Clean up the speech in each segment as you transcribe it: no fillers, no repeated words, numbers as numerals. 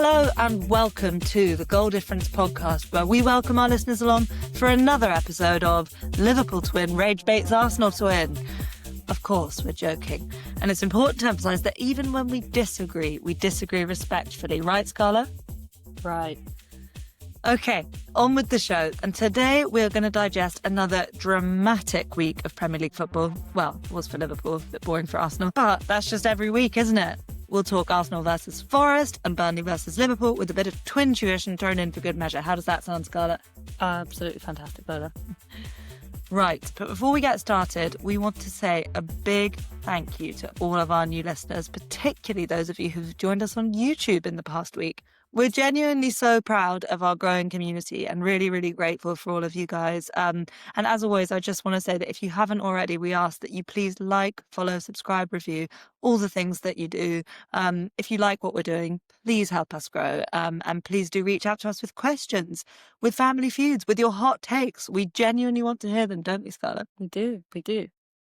Hello and welcome to the Goal Difference podcast, where we welcome our listeners along for another episode of Liverpool Twin Rage Baits Arsenal Twin. Of course, we're joking. And it's important to emphasise that even when we disagree respectfully. Right, Scarlett? Right. Okay, on with the show. And today we're going to digest another dramatic week of Premier League football. Well, it was for Liverpool, a bit boring for Arsenal. But that's just every week, isn't it? We'll talk Arsenal versus Forest and Burnley versus Liverpool with a bit of Twintuition thrown in for good measure. How does that sound, Scarlett? Absolutely fantastic, Lola. Right, but before we get started, we want to say a big thank you to all of our new listeners, particularly those of you who've joined us on YouTube in the past week. We're genuinely so proud of our growing community and really, really grateful for all of you guys. And as always, I just want to say that if you haven't already, we ask that you please like, follow, subscribe, review, all the things that you do. If you like what we're doing, please help us grow. And please do reach out to us with questions, with family feuds, with your hot takes. We genuinely want to hear them, don't we, Scarlett? We do.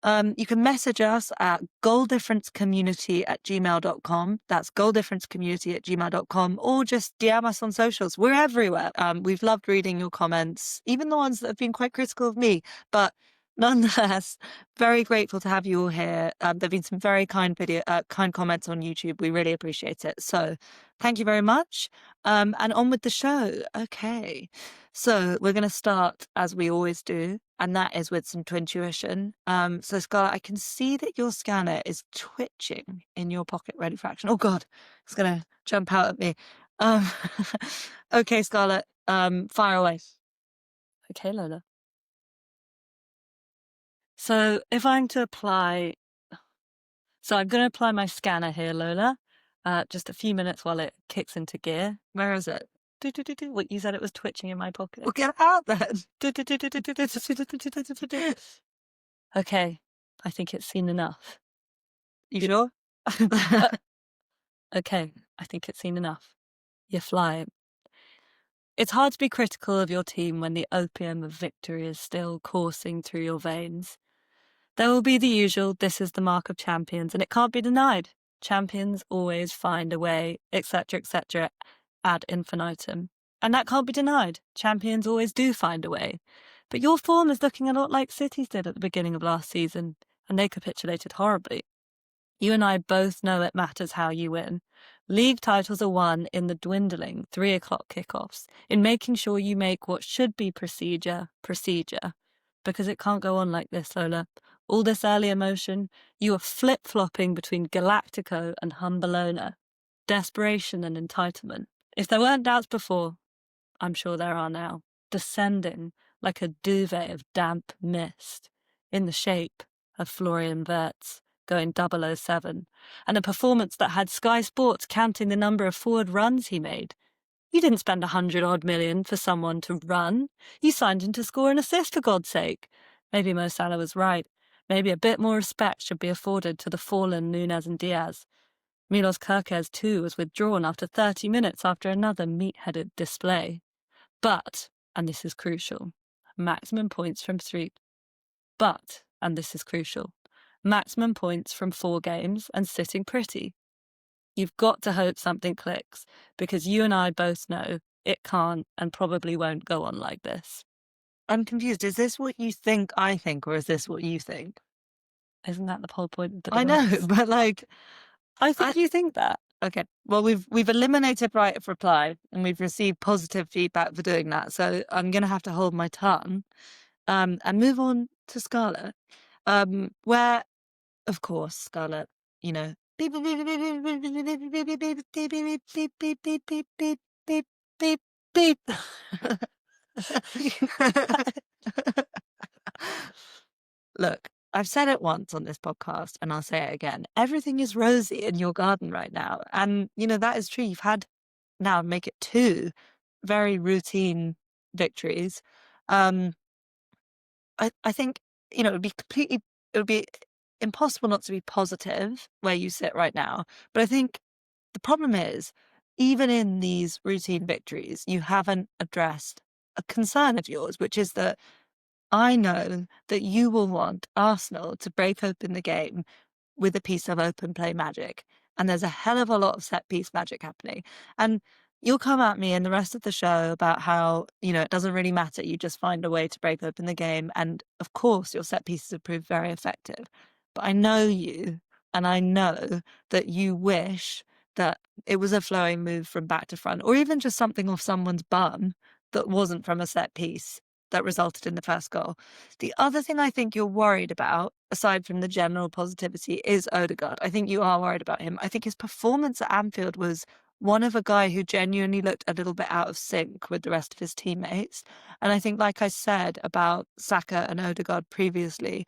You can message us at goaldifferencecommunity@gmail.com. That's goaldifferencecommunity@gmail.com, or just DM us on socials. We're everywhere. We've loved reading your comments, even the ones that have been quite critical of me, but nonetheless, very grateful to have you all here. There have been some very kind comments on YouTube. We really appreciate it. So thank you very much. And on with the show. Okay. So we're going to start as we always do, and that is with some Twintuition. So Scarlett, I can see that your scanner is twitching in your pocket ready for action. Oh God, it's going to jump out at me. Okay, Scarlett, fire away. Okay, Lola. So if I'm to apply... So I'm going to apply my scanner here, Lola. Just a few minutes while it kicks into gear. Where is it? What, you said it was twitching in my pocket? Well, get out then. Okay, I think it's seen enough. You sure? Okay, I think it's seen enough. You're flying. It's hard to be critical of your team when the opium of victory is still coursing through your veins. There will be the usual, this is the mark of champions, and it can't be denied. Champions always find a way, etc., etc., ad infinitum. And that can't be denied. Champions always do find a way. But your form is looking a lot like City's did at the beginning of last season, and they capitulated horribly. You and I both know it matters how you win. League titles are won in the dwindling 3 o'clock kickoffs, in making sure you make what should be procedure. Because it can't go on like this, Lola. All this early emotion, you are flip-flopping between Galactico and Humbolona. Desperation and entitlement. If there weren't doubts before, I'm sure there are now. Descending like a duvet of damp mist, in the shape of Florian Wirtz, going 007, and a performance that had Sky Sports counting the number of forward runs he made. You didn't spend 100-odd million for someone to run. You signed him to score an assist, for God's sake. Maybe Mo Salah was right. Maybe a bit more respect should be afforded to the fallen Núñez and Diaz. Milos Kerkez, too, was withdrawn after 30 minutes after another meat-headed display. But, and this is crucial, maximum points from 3. But, and this is crucial, maximum points from 4 games and sitting pretty. You've got to hope something clicks, because you and I both know it can't and probably won't go on like this. I'm confused. Is this what you think I think, or is this what you think? Isn't that the whole point of the I know, but like... I think you think that. Okay, well, we've eliminated right of reply, and we've received positive feedback for doing that, so I'm going to have to hold my tongue and move on to Scarlett, where, of course, Scarlett, you know, beep, beep, beep, beep, beep, beep, beep, beep, beep, beep, beep, beep, beep, beep, beep, beep, beep, beep, beep. Look, I've said it once on this podcast, and I'll say it again. Everything is rosy in your garden right now. And, you know, that is true. You've had, now make it 2 very routine victories. I think, you know, it would be impossible not to be positive where you sit right now. But I think the problem is, even in these routine victories, you haven't addressed a concern of yours, which is that I know that you will want Arsenal to break open the game with a piece of open play magic. And there's a hell of a lot of set piece magic happening. And you'll come at me and the rest of the show about how, it doesn't really matter. You just find a way to break open the game. And of course, your set pieces have proved very effective. But I know you, and I know that you wish that it was a flowing move from back to front, or even just something off someone's bum that wasn't from a set piece that resulted in the first goal. The other thing I think you're worried about, aside from the general positivity, is Odegaard. I think you are worried about him. I think his performance at Anfield was one of a guy who genuinely looked a little bit out of sync with the rest of his teammates. And I think, like I said about Saka and Odegaard previously,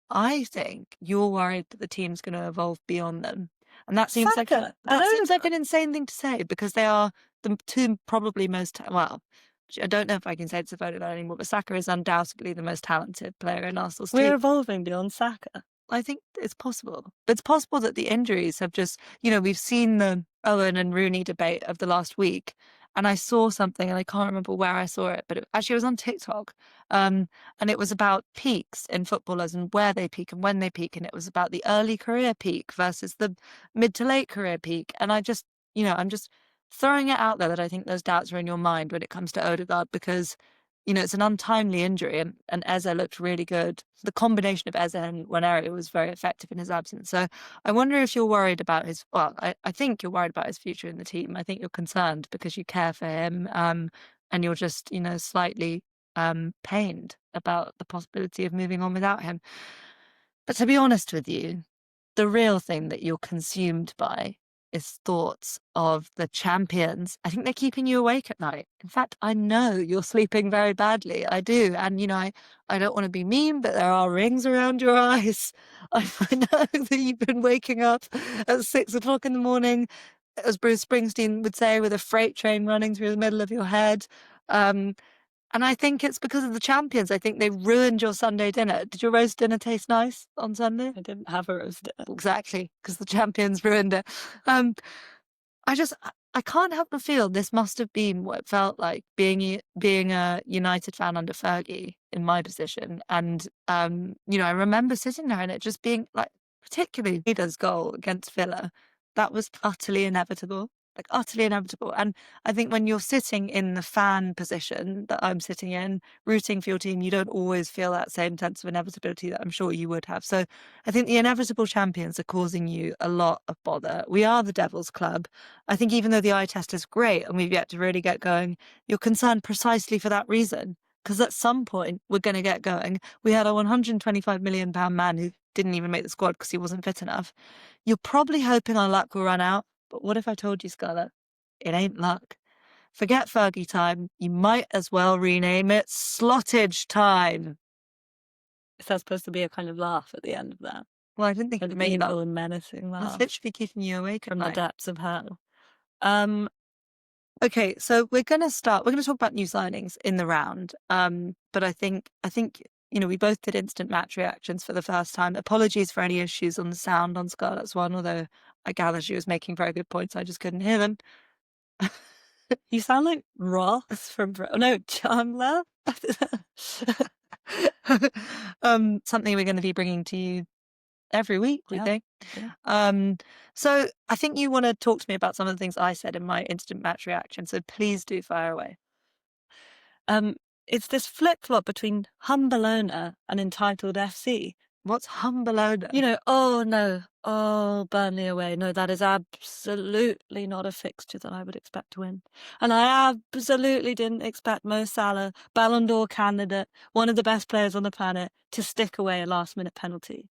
I think you're worried that the team's going to evolve beyond them. And that seems like Saka and that seems like an Odegaard. insane thing to say because they are the two probably well, I don't know if I can say it's about it anymore, but Saka is undoubtedly the most talented player in Arsenal's team. We're evolving beyond Saka. I think it's possible. It's possible that the injuries have just, we've seen the Owen and Rooney debate of the last week. And I saw something, and I can't remember where I saw it, but actually it was on TikTok. And it was about peaks in footballers and where they peak and when they peak. And it was about the early career peak versus the mid to late career peak. And I just, I'm just throwing it out there that I think those doubts are in your mind when it comes to Odegaard because it's an untimely injury, and Eze looked really good. The combination of Eze and Waneri was very effective in his absence. So I wonder if you're worried about I think you're worried about his future in the team. I think you're concerned because you care for him, and you're just, slightly pained about the possibility of moving on without him. But to be honest with you, the real thing that you're consumed by is thoughts of the champions. I think they're keeping you awake at night. In fact, I know you're sleeping very badly. I do. And, I don't want to be mean, but there are rings around your eyes. I know that you've been waking up at 6 o'clock in the morning, as Bruce Springsteen would say, with a freight train running through the middle of your head. And I think it's because of the champions. I think they ruined your Sunday dinner. Did your roast dinner taste nice on Sunday? I didn't have a roast dinner. Exactly, because the champions ruined it. I can't help but feel this must have been what it felt like being a United fan under Fergie in my position. And, I remember sitting there and it just being like, particularly Ida's goal against Villa, that was utterly inevitable. Like utterly inevitable. And I think when you're sitting in the fan position that I'm sitting in, rooting for your team, you don't always feel that same sense of inevitability that I'm sure you would have. So I think the inevitable champions are causing you a lot of bother. We are the Devil's Club. I think even though the eye test is great and we've yet to really get going, you're concerned precisely for that reason. Because at some point we're going to get going. We had a £125 million man who didn't even make the squad because he wasn't fit enough. You're probably hoping our luck will run out. But what if I told you, Scarlett? It ain't luck. Forget Fergie time. You might as well rename it Slottage time. Is that supposed to be a kind of laugh at the end of that? Well, I didn't think A it would be meaningful that. and menacing That's laugh literally keeping you awake at from the night. depths of hell. Okay, so we're going to talk about new signings in the round. But I think we both did instant match reactions for the first time. Apologies for any issues on the sound on Scarlett's one, although I gather she was making very good points. I just couldn't hear them. You sound like Ross from Chandler. Something we're going to be bringing to you every week, we think. Yeah. So I think you want to talk to me about some of the things I said in my instant match reaction. So please do fire away. It's this flip-flop between Humbolona and Entitled FC. What's Humbolona? Oh no, Burnley away. No, that is absolutely not a fixture that I would expect to win. And I absolutely didn't expect Mo Salah, Ballon d'Or candidate, one of the best players on the planet, to stick away a last-minute penalty.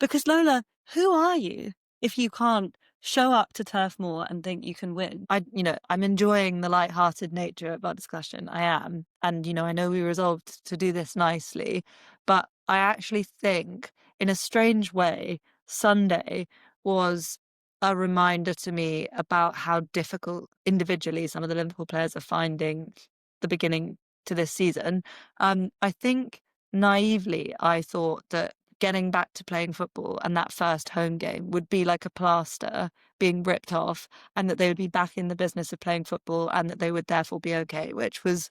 Because Lola, who are you if you can't show up to Turf Moor and think you can win? I'm enjoying the light-hearted nature of our discussion. I am. And, I know we resolved to do this nicely, but I actually think, in a strange way, Sunday was a reminder to me about how difficult individually some of the Liverpool players are finding the beginning to this season. I think naively, I thought that getting back to playing football and that first home game would be like a plaster being ripped off and that they would be back in the business of playing football and that they would therefore be okay, which was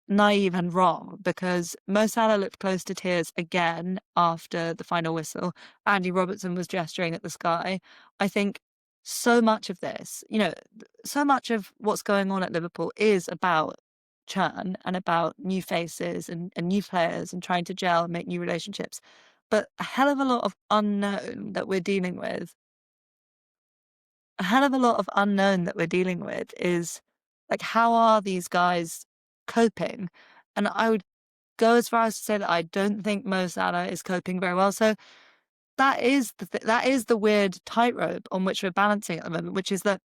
naive and wrong because Mo Salah looked close to tears again after the final whistle. Andy Robertson was gesturing at the sky. I think so much of this, so much of what's going on at Liverpool is about churn and about new faces and new players and trying to gel and make new relationships. But a hell of a lot of unknown that we're dealing with, a hell of a lot of unknown that we're dealing with is like, how are these guys coping? And I would go as far as to say that I don't think Mo Salah is coping very well. So that is the weird tightrope on which we're balancing at the moment, which is that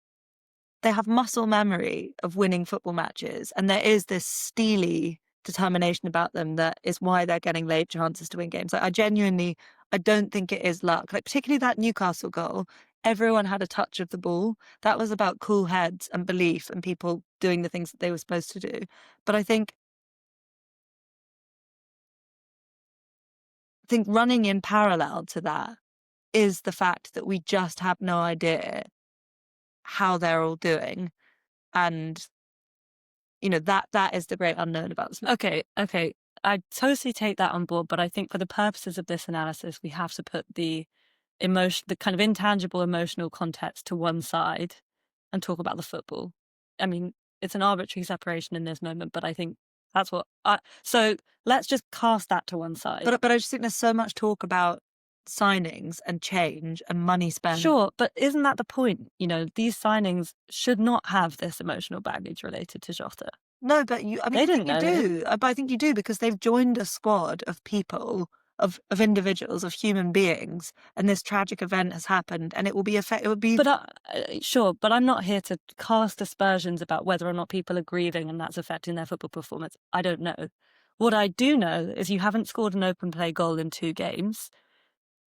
they have muscle memory of winning football matches, and there is this steely determination about them that is why they're getting late chances to win games. Like, I don't think it is luck. Like, particularly that Newcastle goal, everyone had a touch of the ball. That was about cool heads and belief and people doing the things that they were supposed to do. But I think running in parallel to that is the fact that we just have no idea how they're all doing. And, that is the great unknown about this. Okay. I totally take that on board, but I think for the purposes of this analysis, we have to put the kind of intangible emotional context to one side and talk about the football. I mean, it's an arbitrary separation in this moment, but I think that's so let's just cast that to one side. But I just think there's so much talk about signings and change and money spent. Sure, but isn't that the point? These signings should not have this emotional baggage related to Jota. No, but They didn't know you do. But I think you do, because they've joined a squad of people, of individuals, of human beings, and this tragic event has happened, and it will be But sure, but I'm not here to cast aspersions about whether or not people are grieving and that's affecting their football performance. I don't know. What I do know is you haven't scored an open play goal in 2 games.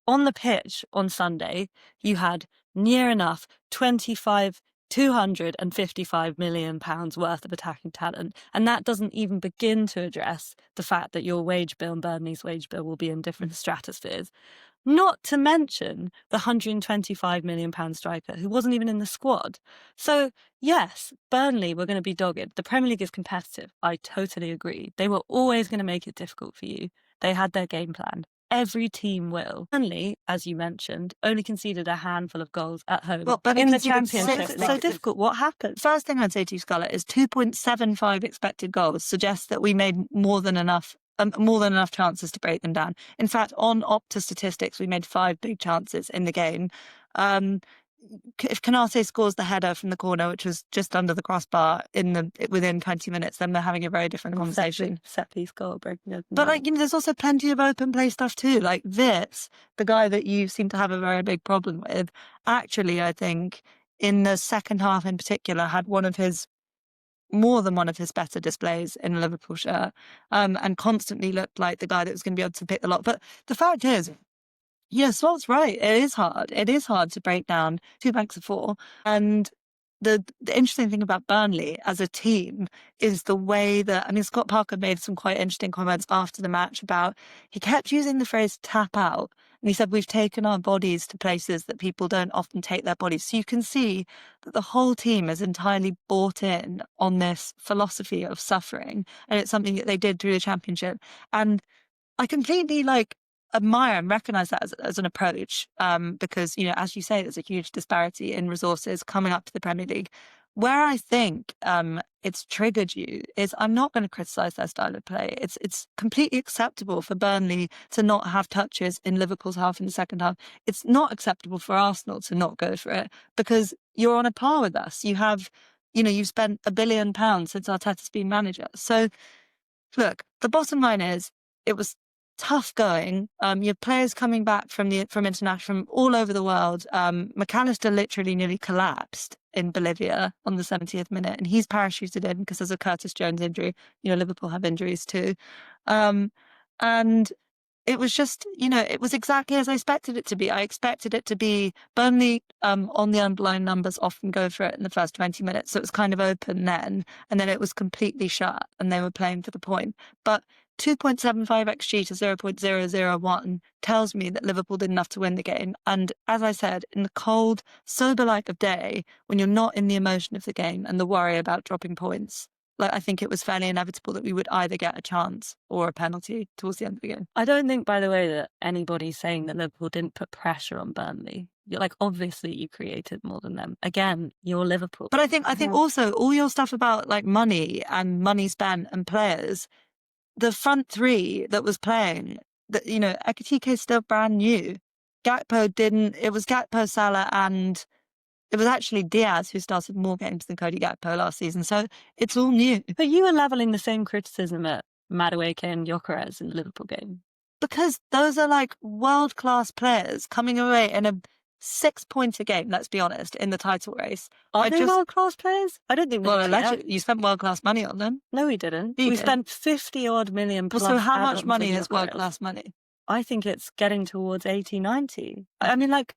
On the pitch on Sunday, you had near enough 255 million pounds worth of attacking talent. And that doesn't even begin to address the fact that your wage bill and Burnley's wage bill will be in different stratospheres. Not to mention the £125 million striker who wasn't even in the squad. So, yes, Burnley were going to be dogged. The Premier League is competitive. I totally agree. They were always going to make it difficult for you. They had their game plan. Every team will. Burnley, as you mentioned, only conceded a handful of goals at home. Well, in the Championship. It's so difficult. What happened? First thing I'd say to you, Scarlett, is 2.75 expected goals suggests that we made more than enough chances to break them down. In fact, on Opta statistics, we made 5 big chances in the game. If Canate scores the header from the corner, which was just under the crossbar within 20 minutes, then they're having a very different conversation. Set piece goal breaking open. But there's also plenty of open play stuff too. Like this, the guy that you seem to have a very big problem with, actually, I think in the second half in particular, had more than one of his better displays in a Liverpool shirt, and constantly looked like the guy that was going to be able to pick the lock. But the fact is, Salt's right. It is hard. It is hard to break down 2 banks of 4. And the interesting thing about Burnley as a team is the way that, Scott Parker made some quite interesting comments after the match about, he kept using the phrase tap out. And he said, we've taken our bodies to places that people don't often take their bodies. So you can see that the whole team is entirely bought in on this philosophy of suffering. And it's something that they did through the Championship. And I completely admire and recognise that as an approach, because, as you say, there's a huge disparity in resources coming up to the Premier League. Where I think it's triggered you is, I'm not going to criticise their style of play. It's completely acceptable for Burnley to not have touches in Liverpool's half in the second half. It's not acceptable for Arsenal to not go for it, because you're on a par with us. You have, you've spent £1 billion since Arteta's been manager. So, look, the bottom line is, it was tough going. You have players coming back from international, from all over the world. McAllister literally nearly collapsed in Bolivia on the 70th minute, and he's parachuted in because there's a Curtis Jones injury. Liverpool have injuries too. And it was just, it was exactly as I expected it to be. I expected it to be Burnley, on the underlying numbers, often go for it in the first 20 minutes. So it was kind of open then, and then it was completely shut and they were playing for the point. But 2.75 XG to 0.001 tells me that Liverpool did enough to win the game. And as I said, in the cold, sober light of day, when you're not in the emotion of the game and the worry about dropping points, I think it was fairly inevitable that we would either get a chance or a penalty towards the end of the game. I don't think, by the way, that anybody's saying that Liverpool didn't put pressure on Burnley. You're like, obviously you created more than them. Again, you're Liverpool. But I think also all your stuff about like money and money spent and players, the front three that was playing, that Ekitike is still brand new. Gakpo didn't. It was Gakpo, Salah, and it was actually Diaz who started more games than Cody Gakpo last season. So it's all new. But you were leveling the same criticism at Madueke and Gyökeres in the Liverpool game. Because those are like world-class players coming away in a 6-pointer game, let's be honest, in the title race. Are they world-class players? I don't think. Well, allegedly, you spent world-class money on them. No, we didn't. We spent 50-odd million plus. Well, so how much money is world-class money? I think it's getting towards 80, 90. I mean, like,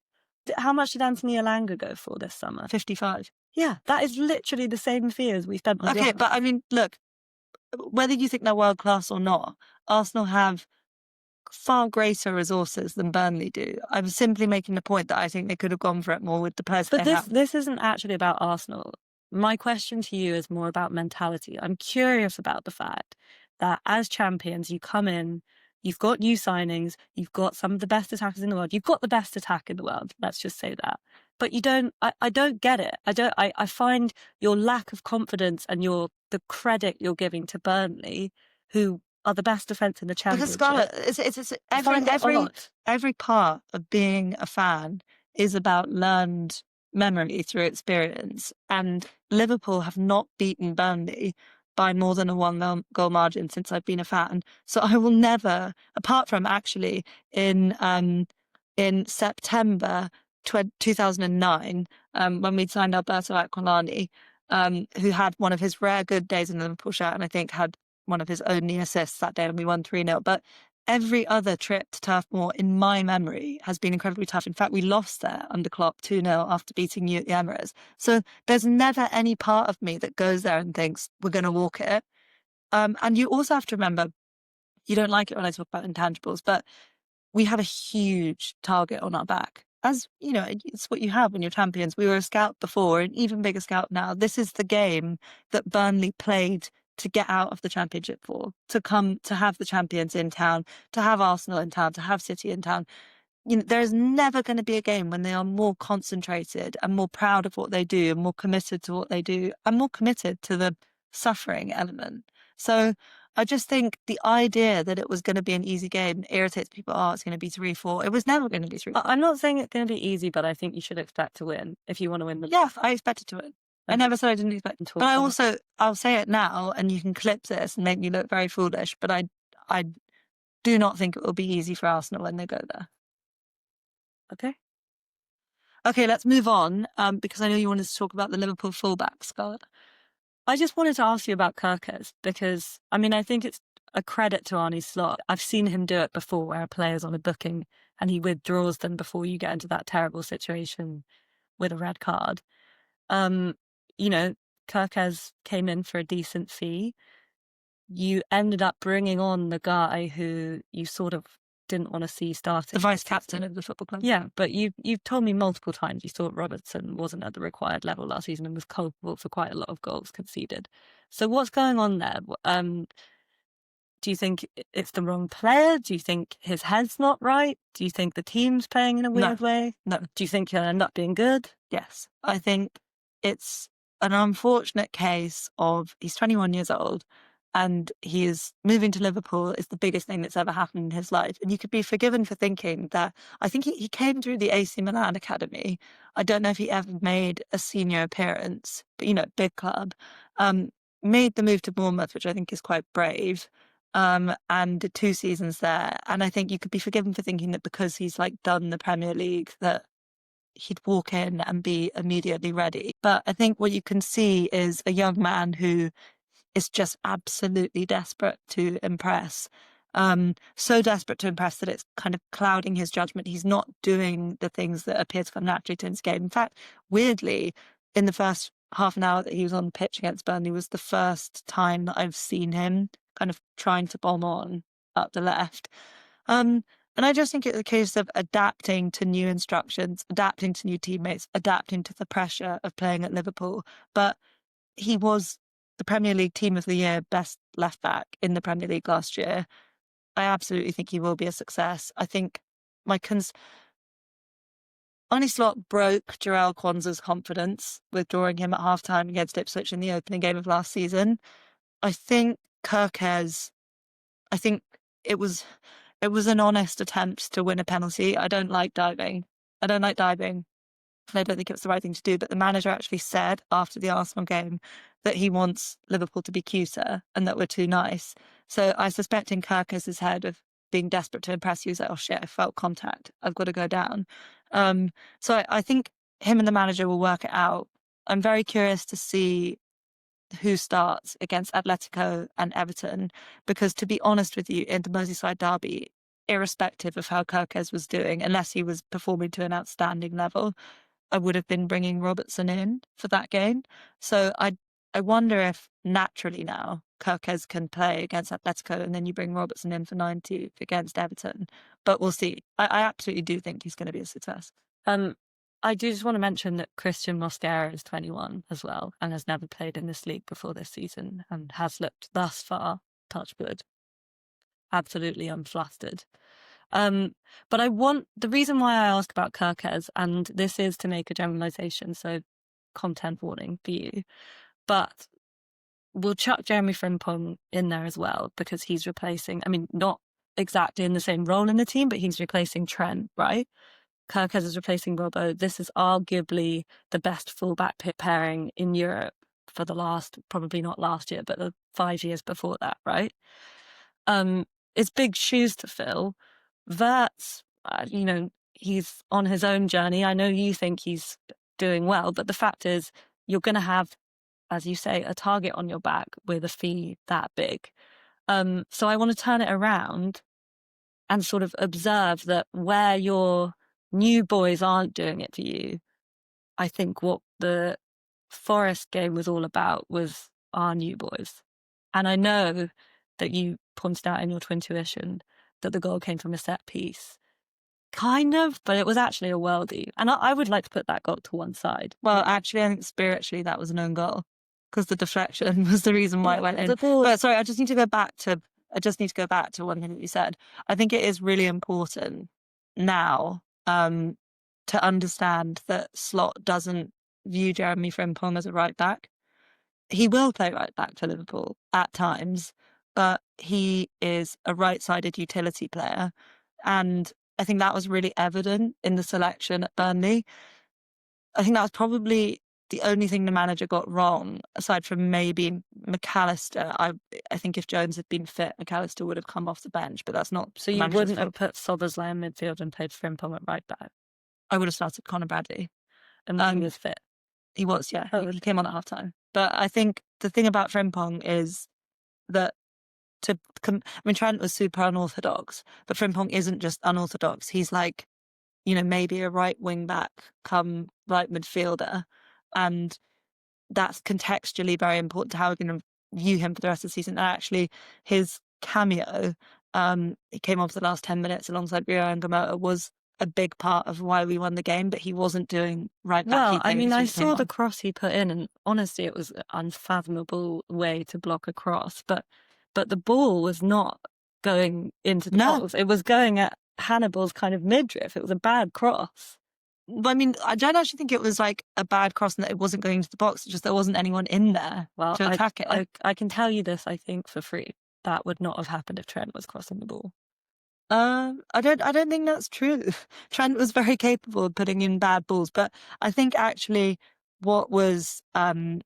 how much did Anthony Elanga go for this summer? 55. Yeah, that is literally the same fee as we spent on. Okay, but I mean, look, whether you think they're world-class or not, Arsenal have far greater resources than Burnley do. I'm simply making the point that I think they could have gone for it more with the players But they have. this isn't actually about Arsenal. My question to you is more about mentality. I'm curious about the fact that as champions, you come in, you've got new signings, you've got some of the best attackers in the world, you've got the best attack in the world, let's just say that. But you don't, I don't get it. I find your lack of confidence and the credit you're giving to Burnley, who are the best defence in the championship. Because Scarlett, it's every part of being a fan is about learned memory through experience. And Liverpool have not beaten Burnley by more than a 1-goal margin since I've been a fan. So I will never, apart from actually in September 2009, when we'd signed Alberto Aquilani, who had one of his rare good days in the Liverpool shirt, and I think had one of his only assists that day, and we won 3-0. But every other trip to Turf Moor, in my memory, has been incredibly tough. In fact, we lost there under Klopp 2-0 after beating you at the Emirates. So there's never any part of me that goes there and thinks, we're going to walk it. And you also have to remember, you don't like it when I talk about intangibles, but we have a huge target on our back. As you know, it's what you have when you're champions. We were a scout before, an even bigger scout now. This is the game that Burnley played to get out of the championship for, to come to have the champions in town, to have Arsenal in town, to have City in town. There is never going to be a game when they are more concentrated and more proud of what they do and more committed to what they do and more committed to the suffering element. So I just think the idea that it was going to be an easy game irritates people. Oh, it's going to be 3-4. It was never going to be 3-4. I'm not saying it's going to be easy, but I think you should expect to win if you want to win the. Yeah, I expected to win. I never said I didn't expect to. But I'll say it now, and you can clip this and make me look very foolish, but I do not think it will be easy for Arsenal when they go there. Okay, let's move on, because I know you wanted to talk about the Liverpool fullback, Scarlett. I just wanted to ask you about Kirkers, because, I mean, I think it's a credit to Arne Slot. I've seen him do it before, where a player's on a booking and he withdraws them before you get into that terrible situation with a red card. Kirkers came in for a decent fee. You ended up bringing on the guy who you sort of didn't want to see starting. The vice captain of the football club. Yeah, but you've told me multiple times you thought Robertson wasn't at the required level last season and was culpable for quite a lot of goals conceded. So what's going on there? Do you think it's the wrong player? Do you think his head's not right? Do you think the team's playing in a weird way? No. Do you think he'll end up being good? Yes. I think it's an unfortunate case of he's 21 years old and he is moving to Liverpool is the biggest thing that's ever happened in his life. And you could be forgiven for thinking that. I think he came through the AC Milan academy. I don't know if he ever made a senior appearance, but, big club. Made the move to Bournemouth, which I think is quite brave. And did 2 seasons there. And I think you could be forgiven for thinking that because he's done the Premier League that he'd walk in and be immediately ready. But I think what you can see is a young man who is just absolutely desperate to impress. So desperate to impress that it's kind of clouding his judgment. He's not doing the things that appear to come naturally to his game. In fact, weirdly, in the first half an hour that he was on the pitch against Burnley was the first time that I've seen him kind of trying to bomb on up the left. And I just think it's a case of adapting to new instructions, adapting to new teammates, adapting to the pressure of playing at Liverpool. But he was the Premier League Team of the Year best left back in the Premier League last year. I absolutely think he will be a success. I think Arne Slot broke Jarell Kwanzaa's confidence, withdrawing him at halftime against Ipswich in the opening game of last season. I think Kirkes, I think it was it was an honest attempt to win a penalty. I don't like diving. I don't like diving. And I don't think it was the right thing to do. But the manager actually said after the Arsenal game that he wants Liverpool to be cuter and that we're too nice. So I suspect in Kirkes' head of being desperate to impress you, he's like, oh shit, I felt contact. I've got to go down. So I think him and the manager will work it out. I'm very curious to see who starts against Atletico and Everton, because to be honest with you, in the Merseyside derby, irrespective of how Kirkes was doing, unless he was performing to an outstanding level, I would have been bringing Robertson in for that game. So I wonder if naturally now Kirkes can play against Atletico and then you bring Robertson in for 90 against Everton. But we'll see. I absolutely do think he's going to be a success. I do just want to mention that Christian Mosquera is 21 as well and has never played in this league before this season and has looked thus far, touch wood, absolutely unflustered. But the reason why I ask about Kirkes, and this is to make a generalisation, so content warning for you, but we'll chuck Jeremy Frimpong in there as well because he's replacing, I mean, not exactly in the same role in the team, but he's replacing Trent, right? Kirkes is replacing Robbo. This is arguably the best fullback pairing in Europe for the last, probably not last year, but the 5 years before that, right? It's big shoes to fill. Verts, he's on his own journey. I know you think he's doing well, but the fact is you're going to have, as you say, a target on your back with a fee that big. So I want to turn it around and sort of observe that where your new boys aren't doing it for you, I think what the Forest game was all about was our new boys. And I know that you pointed out in your Twintuition that the goal came from a set piece. Kind of, but it was actually a worldie. And I would like to put that goal to one side. Well, actually, I think spiritually that was an own goal because the deflection was the reason why it went in. Ball... But sorry, I just need to go back to one thing that you said. I think it is really important now to understand that Slot doesn't view Jeremy Frimpong as a right back. He will play right back for Liverpool at times, but he is a right-sided utility player. And I think that was really evident in the selection at Burnley. I think that was probably the only thing the manager got wrong, aside from maybe McAllister. I think if Jones had been fit, McAllister would have come off the bench, but that's not. So you wouldn't have put Szoboszlai in midfield and played Frimpong at right back? I would have started Conor Bradley. And he was fit? He was, yeah. Oh. He came on at half-time. But I think the thing about Frimpong is that Trent was super unorthodox, but Frimpong isn't just unorthodox. He's like, maybe a right wing back come right midfielder. And that's contextually very important to how we're going to view him for the rest of the season. And actually, his cameo, he came on for the last 10 minutes alongside Rio Angamota, was a big part of why we won the game, but he wasn't doing right back. Well, I mean, I saw the cross he put in, and honestly, it was an unfathomable way to block a cross. But the ball was not going into the box. It was going at Hannibal's kind of midriff. It was a bad cross. I mean, I don't actually think it was like a bad cross and that it wasn't going into the box. It's just there wasn't anyone in there to attack it. I can tell you this, I think, for free. That would not have happened if Trent was crossing the ball. I don't think that's true. Trent was very capable of putting in bad balls, but I think actually what was hold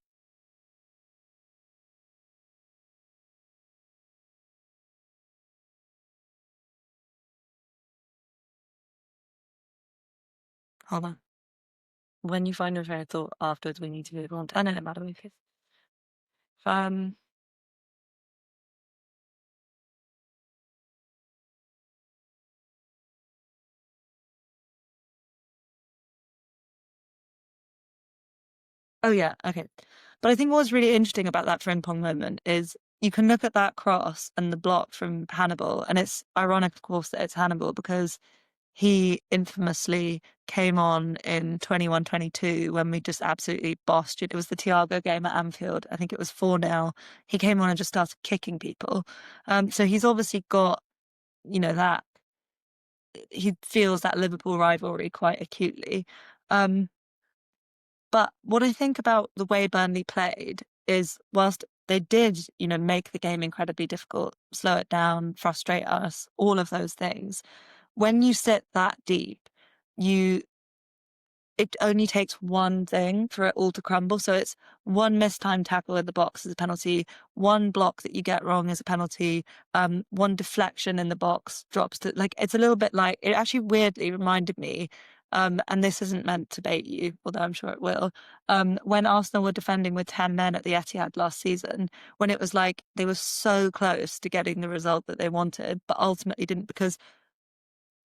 on. When you find a fair thought afterwards, we need to move on to no matter because oh yeah, okay. But I think what's really interesting about that Frimpong moment is you can look at that cross and the block from Hannibal, and it's ironic, of course, that it's Hannibal because he infamously came on in 21-22 when we just absolutely bossed it. It was the Thiago game at Anfield. I think it was 4-0. He came on and just started kicking people. So he's obviously got, that he feels that Liverpool rivalry quite acutely. Um, but what I think about the way Burnley played is whilst they did, make the game incredibly difficult, slow it down, frustrate us, all of those things, when you sit that deep, you it only takes one thing for it all to crumble. So it's one mistimed tackle in the box is a penalty, one block that you get wrong is a penalty, one deflection in the box drops to like it's a little bit like it actually weirdly reminded me, and this isn't meant to bait you, although I'm sure it will. When Arsenal were defending with 10 men at the Etihad last season, when it was like they were so close to getting the result that they wanted, but ultimately didn't because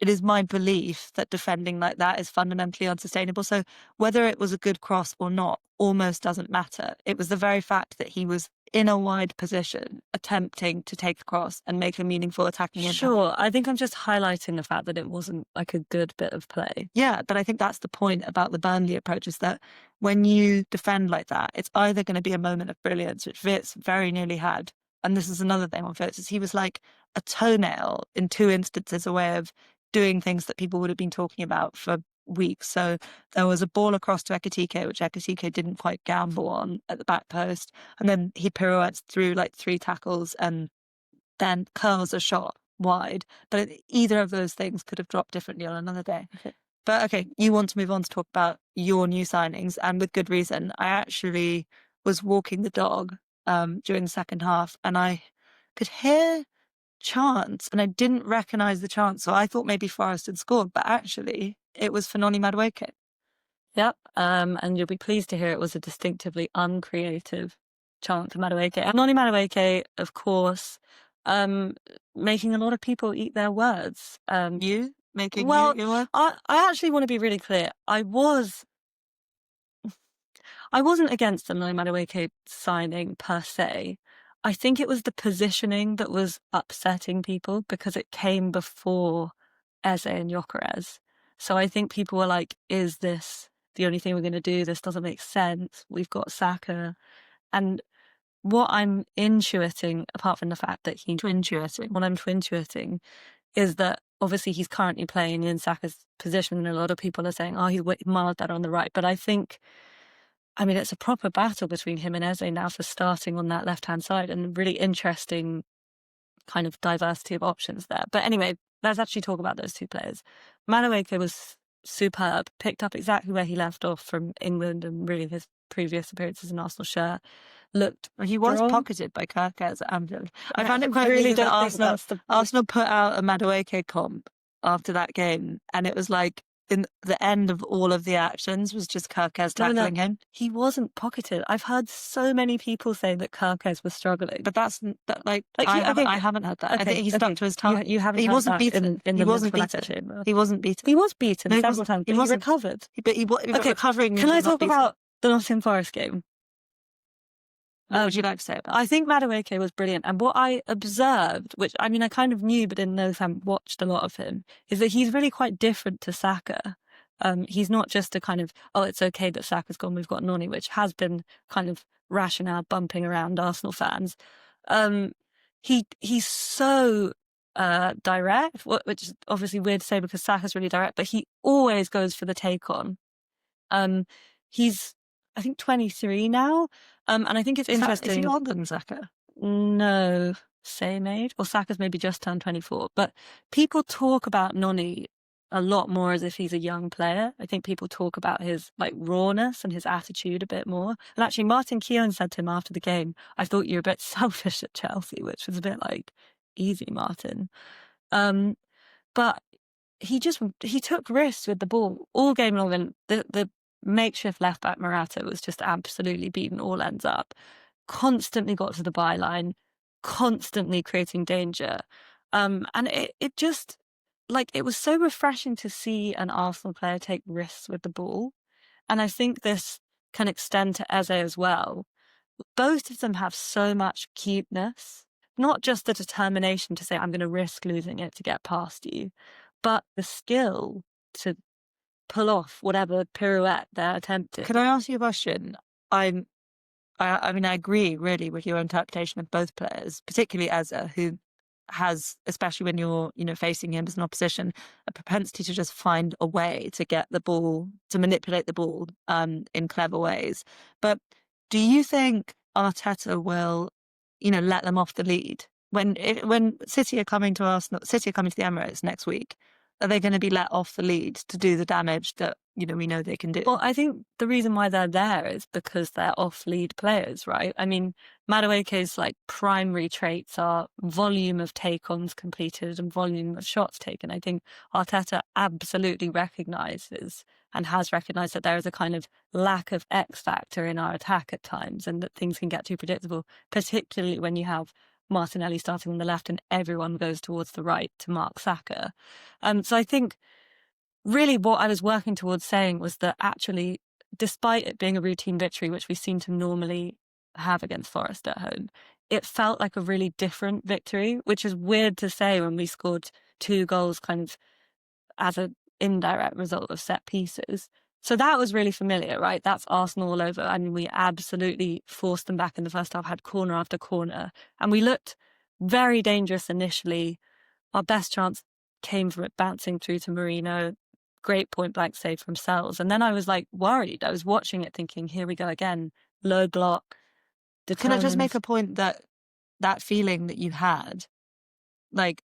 it is my belief that defending like that is fundamentally unsustainable. So whether it was a good cross or not almost doesn't matter. It was the very fact that he was in a wide position attempting to take the cross and make a meaningful attacking impact. Sure, I think I'm just highlighting the fact that it wasn't like a good bit of play. Yeah, but I think that's the point about the Burnley approach is that when you defend like that, it's either going to be a moment of brilliance, which Wits very nearly had. And this is another thing on Wits, is he was like a toenail in two instances away of doing things that people would have been talking about for weeks. So there was a ball across to Ekitike, which Ekitike didn't quite gamble on at the back post. And then he pirouettes through like 3 tackles and then curls a shot wide. But either of those things could have dropped differently on another day. But okay, you want to move on to talk about your new signings, and with good reason. I actually was walking the dog during the second half, and I could hear chants, and I didn't recognise the chant, so I thought maybe Forest had scored, but actually it was for Noni Madueke. Yep, and you'll be pleased to hear it was a distinctively uncreative chant for Madueke. And Noni Madueke, of course, making a lot of people eat their words. You making Well, your word? I actually want to be really clear. I wasn't against the Noni Madueke signing per se. I think it was the positioning that was upsetting people because it came before Eze and Gyökeres. So I think people were like, is this the only thing we're going to do? This doesn't make sense. We've got Saka. And what I'm intuiting, apart from the fact that what I'm twintuiting is that obviously he's currently playing in Saka's position, and a lot of people are saying, oh, he's miles better on the right. But I think, it's a proper battle between him and Eze now for starting on that left-hand side, and really interesting kind of diversity of options there. But anyway, let's actually talk about those two players. Madueke was superb, picked up exactly where he left off from England and really his previous appearances in Arsenal shirt. He was strong. pocketed by Kirkez at Anfield. I found it quite really amusing don't that think Arsenal put out a Madueke comp after that game, and it was like in the end of all of the actions was just Kirkez tackling him. He wasn't pocketed. I've heard so many people say that Kirkez was struggling. But I haven't heard that. Okay, I think he stuck to his tongue. You haven't He heard wasn't that beaten. He wasn't beaten. He wasn't beaten. He was beaten No, several times, but he recovered. But he was recovering. Can I talk about the Nottingham Forest game? What would you like to say about that? I think Madueke was brilliant. And what I observed, which I kind of knew but didn't know if I watched a lot of him, is that he's really quite different to Saka. He's not just a kind of, oh, it's okay that Saka's gone, we've got Noni, which has been kind of rationale bumping around Arsenal fans. He's so direct, which is obviously weird to say because Saka's really direct, but he always goes for the take on. He's, I think, 23 now. And I think it's interesting. Is he older than Saka? No, same age. Or Saka's maybe just turned 24. But people talk about Noni a lot more as if he's a young player. I think people talk about his rawness and his attitude a bit more. And actually, Martin Keown said to him after the game, I thought you were a bit selfish at Chelsea, which was a bit easy, Martin. But he took risks with the ball all game long, and the makeshift left back Morata was just absolutely beaten all ends up. Constantly got to the byline, constantly creating danger. And it just it was so refreshing to see an Arsenal player take risks with the ball. And I think this can extend to Eze as well. Both of them have so much cuteness, not just the determination to say, I'm going to risk losing it to get past you, but the skill to pull off whatever pirouette they're attempting. Can I ask you a question? I agree really with your interpretation of both players, particularly Eze, who has, especially when you're, facing him as an opposition, a propensity to just find a way to get the ball, to manipulate the ball in clever ways. But do you think Arteta will, let them off the lead when City are coming to Arsenal, City are coming to the Emirates next week? Are they going to be let off the lead to do the damage that we know they can do? Well, I think the reason why they're there is because they're off-lead players, right? I mean, Madueke's like primary traits are volume of take-ons completed and volume of shots taken. I think Arteta absolutely recognises and has recognised that there is a kind of lack of X factor in our attack at times, and that things can get too predictable, particularly when you have Martinelli starting on the left and everyone goes towards the right to mark Saka. So I think really what I was working towards saying was that actually, despite it being a routine victory, which we seem to normally have against Forest at home, it felt like a really different victory, which is weird to say when we scored 2 goals kind of as an indirect result of set pieces. So that was really familiar, right? That's Arsenal all over. I mean, we absolutely forced them back in the first half, had corner after corner, and we looked very dangerous initially. Our best chance came from it bouncing through to Marino. Great point blank save from Sells. And then I was like worried. I was watching it thinking, here we go again. Low block, Can I just make determined. a point that that feeling that you had, like,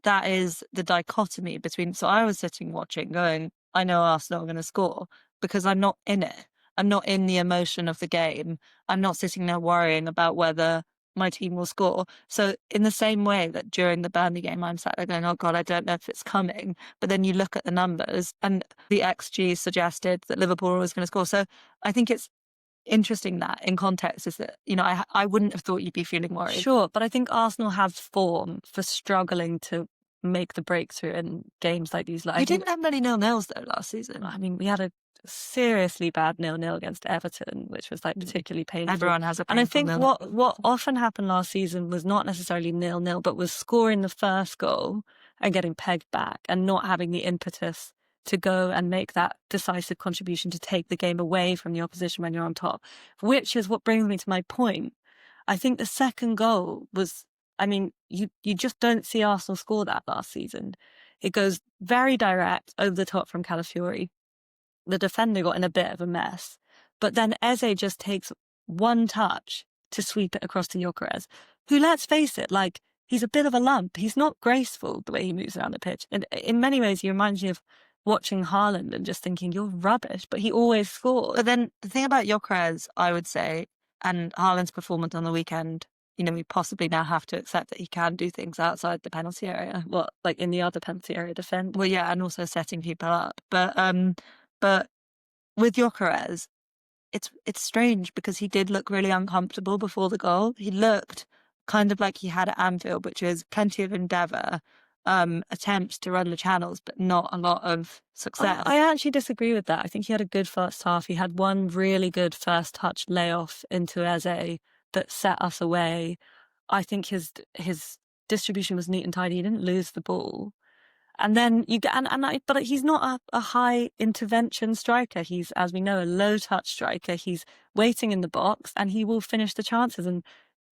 that is the dichotomy between. So I was sitting watching, going, I know Arsenal are going to score because I'm not in it. I'm not in the emotion of the game. I'm not sitting there worrying about whether my team will score. So in the same way that during the Burnley game, I'm sat there going, oh God, I don't know if it's coming. But then you look at the numbers and the XG suggested that Liverpool was going to score. So I think it's interesting that in context is that, I wouldn't have thought you'd be feeling worried. Sure, but I think Arsenal have form for struggling to make the breakthrough in games like these. Like, You didn't have many nil-nils though last season. I mean, we had a seriously bad 0-0 against Everton, which was like particularly painful. Everyone has a And I painful think nil-nil. what often happened last season was not necessarily 0-0, but was scoring the first goal and getting pegged back and not having the impetus to go and make that decisive contribution to take the game away from the opposition when you're on top, which is what brings me to my point. I think the second goal was, I mean, you just don't see Arsenal score that last season. It goes very direct over the top from Calafiori. The defender got in a bit of a mess, but then Eze just takes one touch to sweep it across to Gyökeres, who, let's face it, like, he's a bit of a lump. He's not graceful the way he moves around the pitch. And in many ways, he reminds me of watching Haaland and just thinking, you're rubbish, but he always scores. But then the thing about Gyökeres, I would say, and Haaland's performance on the weekend, we possibly now have to accept that he can do things outside the penalty area. Well, like in the other penalty area defend. Well, yeah, and also setting people up. But with Gyökeres, it's strange because he did look really uncomfortable before the goal. He looked kind of like he had at Anfield, which is plenty of endeavour, attempts to run the channels, but not a lot of success. I actually disagree with that. I think he had a good first half. He had one really good first touch layoff into Eze that set us away. I think his distribution was neat and tidy. He didn't lose the ball. And then you get, but he's not a high intervention striker. He's, as we know, a low touch striker. He's waiting in the box and he will finish the chances. And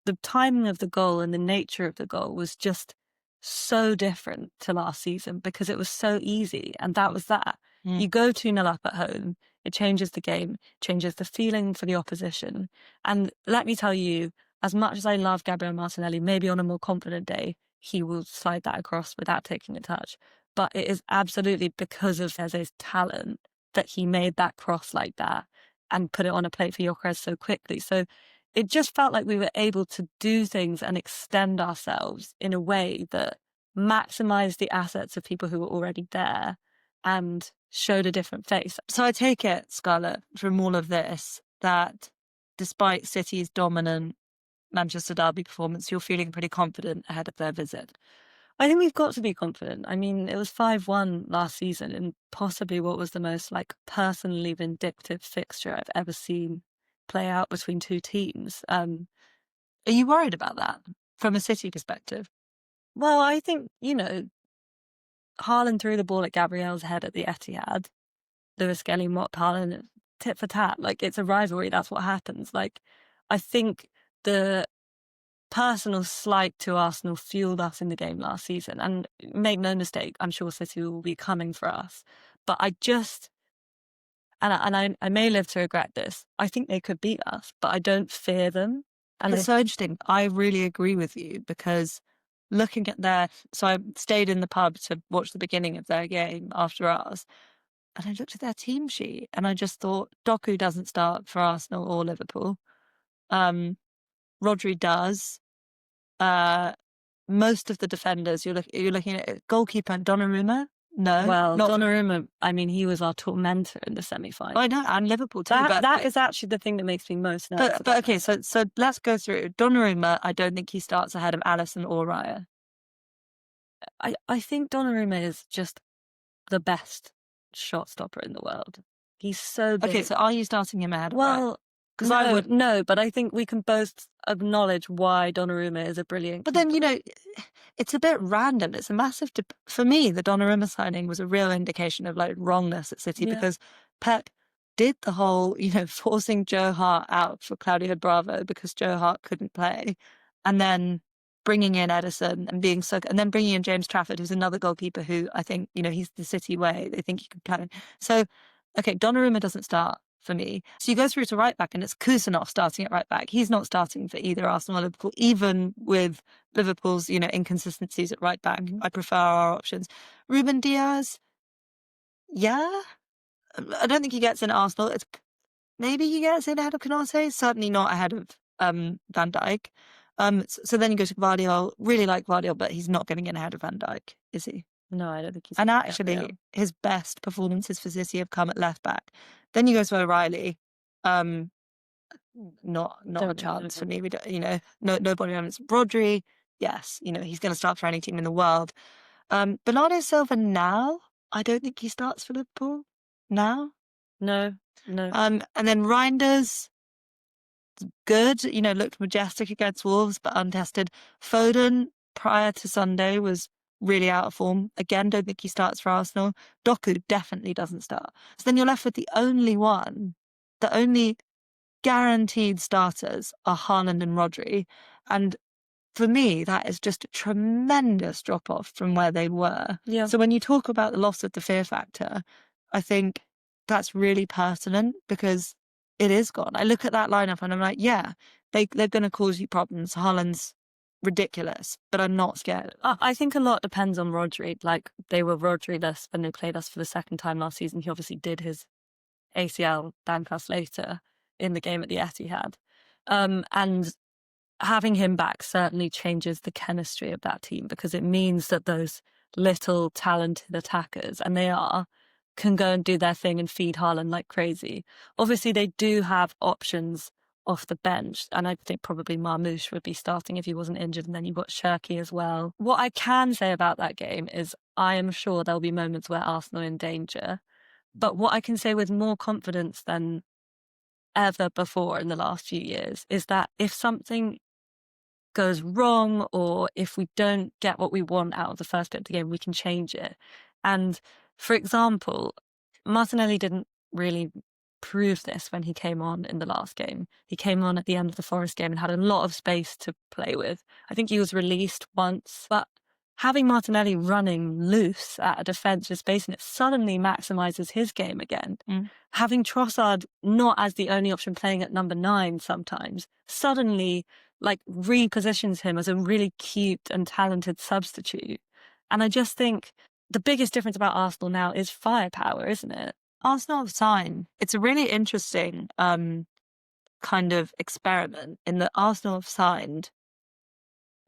the timing of the goal and the nature of the goal was just so different to last season because it was so easy. And that was that. You go 2-0 up at home, it changes the game, changes the feeling for the opposition. And let me tell you, as much as I love Gabriel Martinelli, maybe on a more confident day, he will slide that across without taking a touch. But it is absolutely because of Eze's talent that he made that cross like that and put it on a plate for Gyökeres so quickly. So it just felt like we were able to do things and extend ourselves in a way that maximized the assets of people who were already there and showed a different face. So I take it, Scarlett, from all of this, that despite City's dominant Manchester derby performance, you're feeling pretty confident ahead of their visit. I think we've got to be confident. I mean, it was 5-1 last season and possibly what was the most like personally vindictive fixture I've ever seen play out between two teams. Are you worried about that from a City perspective? Well, I think, Haaland threw the ball at Gabriel's head at the Etihad. Lewis Skelly mocked Haaland tit for tat. Like, it's a rivalry. That's what happens. Like, I think the personal slight to Arsenal fueled us in the game last season. And make no mistake, I'm sure City will be coming for us. But I just, I may live to regret this, I think they could beat us, but I don't fear them. And It's so interesting. I really agree with you because looking at so I stayed in the pub to watch the beginning of their game after ours, and I looked at their team sheet and I just thought Doku doesn't start for Arsenal or Liverpool. Rodri does. Most of the defenders, you're looking at goalkeeper Donnarumma. No, well, not Donnarumma, I mean, he was our tormentor in the semi-final. I know, and Liverpool too. That is actually the thing that makes me most nervous. But okay, so let's go through Donnarumma. I don't think he starts ahead of Alisson or Raya. I think Donnarumma is just the best shot stopper in the world. He's so big. Okay, so are you starting him ahead of Raya? Well, because no, I would. No, but I think we can both acknowledge why Donnarumma is a brilliant But then, keeper. it's a bit random. It's a massive... For me, the Donnarumma signing was a real indication of like wrongness at City because Pep did the whole, forcing Joe Hart out for Claudio Bravo because Joe Hart couldn't play. And then bringing in Edison and and then bringing in James Trafford, who's another goalkeeper who I think, he's the City way. They think he can play. So, okay, Donnarumma doesn't start for me. So you go through to right back and it's Kusanov starting at right back. He's not starting for either Arsenal or Liverpool, even with Liverpool's, inconsistencies at right back. I prefer our options. Ruben Diaz, yeah. I don't think he gets in Arsenal. Maybe he gets in ahead of Canate, certainly not ahead of Van Dijk. So then you go to Guardiola, really like Guardiola, but he's not getting in ahead of Van Dijk, is he? No, I don't think he's... And actually, his best performances for City have come at left back. Then you go to O'Reilly. Not a chance for me. We don't, nobody owns Rodri. Yes, he's going to start for any team in the world. Bernardo Silva now, I don't think he starts for Liverpool now. No. And then Reinders, good, looked majestic against Wolves, but untested. Foden, prior to Sunday, was really out of form. Again, don't think he starts for Arsenal. Doku definitely doesn't start. So then you're left with the only guaranteed starters are Haaland and Rodri. And for me, that is just a tremendous drop-off from where they were. Yeah. So when you talk about the loss of the fear factor, I think that's really pertinent because it is gone. I look at that lineup and I'm like, yeah, they're going to cause you problems. Haaland's ridiculous, but I'm not scared. I think a lot depends on Rodri. Like, they were Rodri-less when they played us for the second time last season. He obviously did his ACL downcast later in the game at the Etihad. And having him back certainly changes the chemistry of that team because it means that those little talented attackers, and they can go and do their thing and feed Haaland like crazy. Obviously, they do have options off the bench, and I think probably Marmoush would be starting if he wasn't injured, and then you've got Shirky as well. What I can say about that game is I am sure there'll be moments where Arsenal are in danger, but what I can say with more confidence than ever before in the last few years is that if something goes wrong or if we don't get what we want out of the first bit of the game, we can change it. And for example, Martinelli didn't really prove this when he came on in the last game. He came on at the end of the Forest game and had a lot of space to play with. I think he was released once, but having Martinelli running loose at a defensive space and it suddenly maximises his game again. Having Trossard not as the only option playing at number 9 sometimes suddenly repositions him as a really cute and talented substitute. And I just think the biggest difference about Arsenal now is firepower, isn't it? Arsenal have signed. It's a really interesting kind of experiment in that Arsenal have signed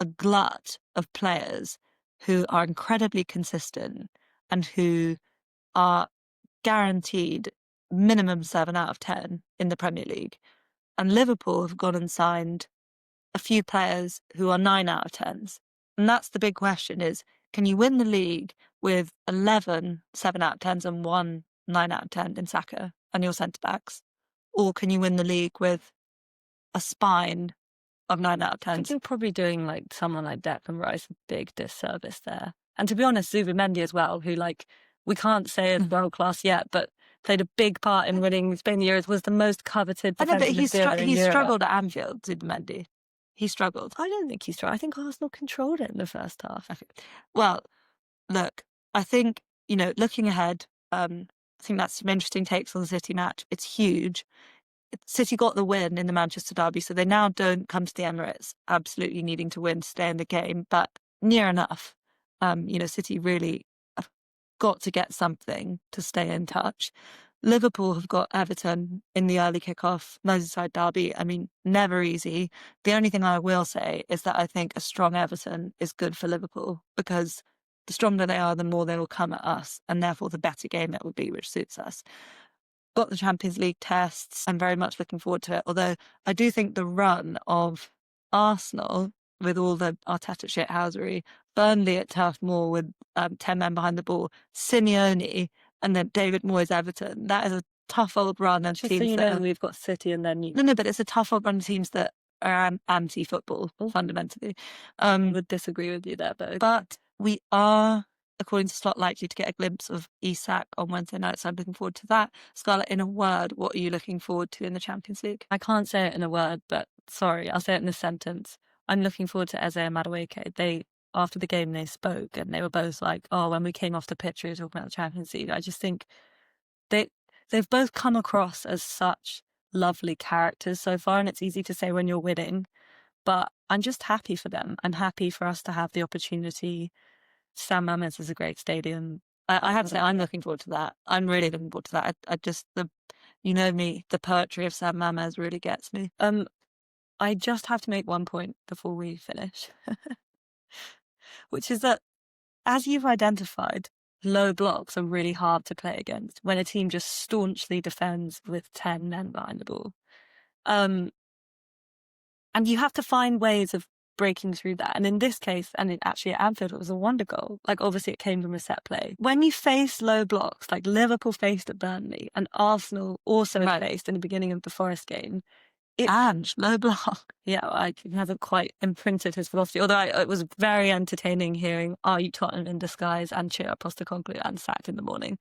a glut of players who are incredibly consistent and who are guaranteed minimum 7 out of 10 in the Premier League. And Liverpool have gone and signed a few players who are 9 out of 10s. And that's the big question is, can you win the league with 11 7 out of 10s and 1 9 out of 10 in Saka and your centre-backs? Or can you win the league with a spine of 9 out of 10s? I think you're probably doing someone like Declan Rice a big disservice there. And to be honest, Zubimendi as well, who we can't say is world class yet, but played a big part in winning Spain the Euros, was the most coveted defensive midfielder in Europe. He struggled at Anfield, Zubimendi. He struggled. I don't think he struggled. I think Arsenal controlled it in the first half. Okay. Well, look, I think, looking ahead, I think that's some interesting takes on the City match. It's huge. City got the win in the Manchester derby, so they now don't come to the Emirates absolutely needing to win to stay in the game, but near enough. City really have got to get something to stay in touch. Liverpool have got Everton in the early kickoff, Merseyside derby. I mean, never easy. The only thing I will say is that I think a strong Everton is good for Liverpool, because the stronger they are, the more they will come at us, and therefore the better game it will be, which suits us. Got the Champions League tests. I'm very much looking forward to it. Although I do think the run of Arsenal with all the Arteta shithousery, Burnley at Turf Moor with 10 men behind the ball, Simeone, and then David Moyes Everton. That is a tough old run of Just teams so you that know, are, we've got City and then you no, but it's a tough old run of teams that are anti-football fundamentally. would disagree with you there, But we are, according to Slot, likely to get a glimpse of Isak on Wednesday night, so I'm looking forward to that. Scarlett, in a word, what are you looking forward to in the Champions League? I can't say it in a word, but sorry, I'll say it in a sentence. I'm looking forward to Eze and Madueke. After the game, they spoke and they were both like, oh, when we came off the pitch, we were talking about the Champions League. I just think they've both come across as such lovely characters so far, and it's easy to say when you're winning, but I'm just happy for them. I'm happy for us to have the opportunity. San Mamés is a great stadium. I have to say, I'm looking forward to that. I'm really looking forward to that. I just, me, the poetry of San Mamés really gets me. I just have to make one point before we finish, which is that, as you've identified, low blocks are really hard to play against when a team just staunchly defends with 10 men behind the ball. And you have to find ways of breaking through that. And in this case, and actually at Anfield, it was a wonder goal. Like, obviously it came from a set play. When you face low blocks, like Liverpool faced at Burnley and Arsenal also faced in the beginning of the Forest game, low block. Yeah, he hasn't quite imprinted his philosophy. Although it was very entertaining hearing "Are you Tottenham in disguise?" and cheer Postecoglou and sacked in the morning.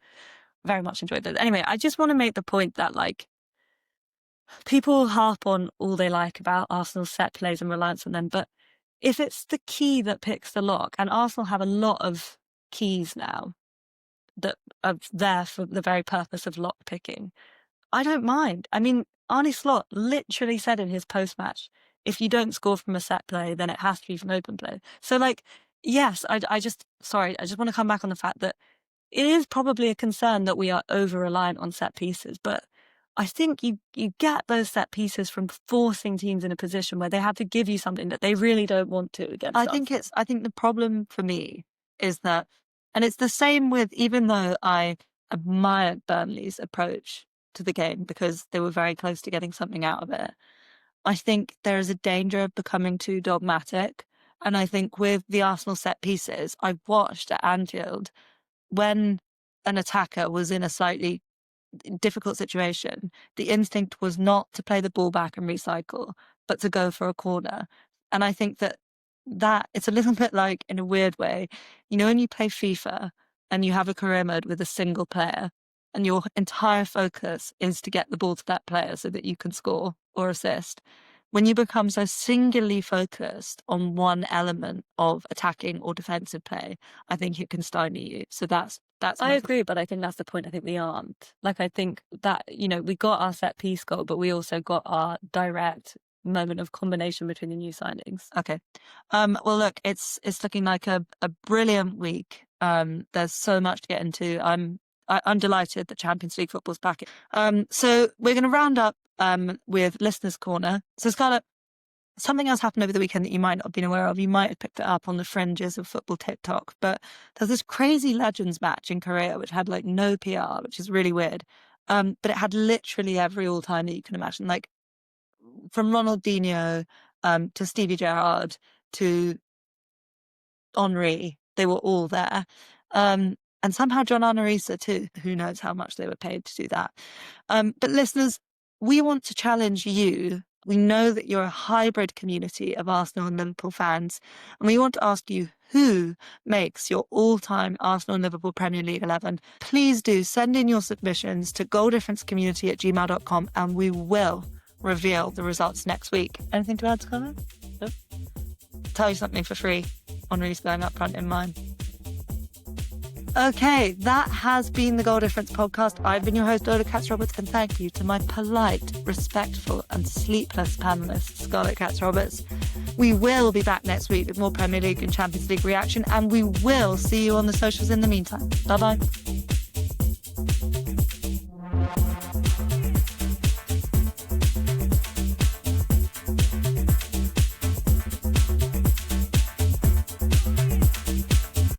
Very much enjoyed those. Anyway, I just want to make the point that, like, people harp on all they like about Arsenal's set plays and reliance on them, but if it's the key that picks the lock, and Arsenal have a lot of keys now that are there for the very purpose of lock picking, I don't mind. I mean, Arne Slot literally said in his post-match, if you don't score from a set play, then it has to be from open play. So, like, yes, I just want to come back on the fact that it is probably a concern that we are over-reliant on set pieces, but I think you get those set pieces from forcing teams in a position where they have to give you something that they really don't want to against us. I think the problem for me is that, and it's the same with, even though I admired Burnley's approach to the game because they were very close to getting something out of it, I think there is a danger of becoming too dogmatic. And I think with the Arsenal set pieces, I've watched at Anfield, when an attacker was in a slightly difficult situation, the instinct was not to play the ball back and recycle, but to go for a corner. And I think that it's a little bit like, in a weird way, when you play FIFA and you have a career mode with a single player and your entire focus is to get the ball to that player so that you can score or assist. When you become so singularly focused on one element of attacking or defensive play, I think it can stymie you. So that's I agree, but I think that's the point. I think we aren't. Like, I think that, we got our set piece goal, but we also got our direct moment of combination between the new signings. Okay. Well, look, it's looking like a brilliant week. There's so much to get into. I'm delighted that Champions League football's back. So we're going to round up with Listener's Corner. So, Scarlett, something else happened over the weekend that you might not have been aware of. You might have picked it up on the fringes of football TikTok, but there's this crazy Legends match in Korea which had like no PR, which is really weird. But it had literally every all-time that you can imagine, like from Ronaldinho to Stevie Gerrard to Henri. They were all there. And somehow John Arnorisa too. Who knows how much they were paid to do that. But listeners, we want to challenge you. We know that you're a hybrid community of Arsenal and Liverpool fans, and we want to ask you who makes your all-time Arsenal and Liverpool Premier League 11. Please do send in your submissions to goaldifferencecommunity@gmail.com, and we will reveal the results next week. Anything to add, Scarlett? No. tell you something for free. Henri's going up front in mine. Okay, that has been the Goal Difference podcast. I've been your host, Lola Katz-Roberts, and thank you to my polite, respectful, and sleepless panelist, Scarlett Katz-Roberts. We will be back next week with more Premier League and Champions League reaction, and we will see you on the socials in the meantime. Bye-bye.